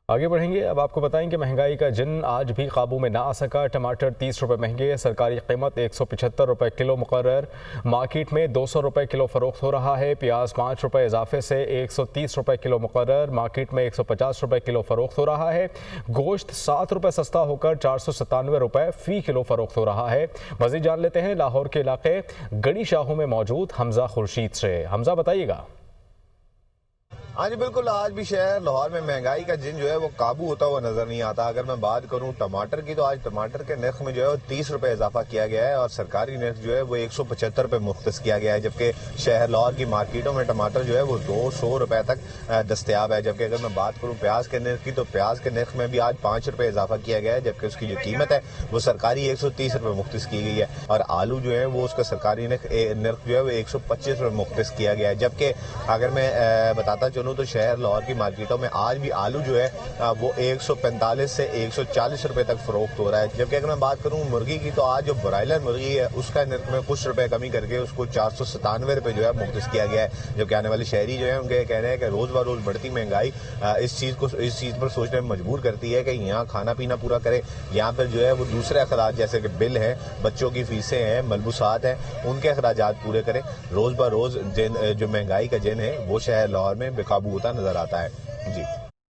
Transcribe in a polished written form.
आगे बढ़ेंगे। अब आपको बताएं कि महंगाई का जिन आज भी काबू में ना आ सका। टमाटर 30 रुपये महंगे, सरकारी कीमत 175 रुपये किलो मुकर्रर। मार्केट में 200 रुपये किलो फरोख्त हो रहा है। प्याज 5 रुपये इजाफे से 130 रुपये किलो मुकर्रर, मार्केट में 150 रुपये किलो फरोख्त हो रहा है। गोश्त 7 रुपये सस्ता होकर 497 रुपये फ़ी किलो फरोख्त हो रहा है। मज़ीद जान लेते हैं लाहौर के इलाके गड़ी शाहू में मौजूद हमजा खुर्शीद से। हमजा, बताइएगा। हाँ जी बिल्कुल, आज भी शहर लाहौर में महंगाई का जिन जो है वो काबू होता हुआ नजर नहीं आता। अगर मैं बात करूं टमाटर की, तो आज टमाटर के नर्ख में जो है वो 30 रुपये इजाफा किया गया है और सरकारी नर्ख जो है वो 175 रुपये मुख्तस किया गया है। जबकि शहर लाहौर की मार्केटों में टमाटर जो है वो 200 रुपये तक दस्तियाब है। जबकि अगर मैं बात करूँ प्याज के नर्ख की, तो प्याज के नर्ख में भी आज 5 रुपये इजाफा किया गया है, जबकि उसकी जो कीमत है वो सरकारी 130 रुपये मुख्तस की गई है। और आलू जो है वो उसका सरकारी नर्ख जो है वो 125 रुपये मुख्तस किया गया है। जबकि अगर मैं बताता चलूँ तो शहर लाहौर की मार्केटों में आज भी आलू जो है वो 145 से 140 रुपए तक फरोख्त हो रहा है। जबकि अगर मैं बात करूं मुर्गी की, तो आज जो ब्रॉयलर मुर्गी है उसका नर्ख में कुछ रुपए कमी करके उसको 497 रुपए जो है मुख्तस किया गया है। जबकि आने वाले शहरी जो है उनके कहना है कि रोज ब रोज बढ़ती महंगाई इस चीज पर सोचने में मजबूर करती है कि यहाँ खाना पीना पूरा करे, यहाँ पर जो है वो दूसरे अखराज जैसे कि बिल है, बच्चों की फीसें हैं, मलबूसात हैं, उनके अखराजात पूरे करे। रोज ब रोज जो महंगाई का जिन है वो शहर लाहौर में बेकाबू होता नजर आता है। जी।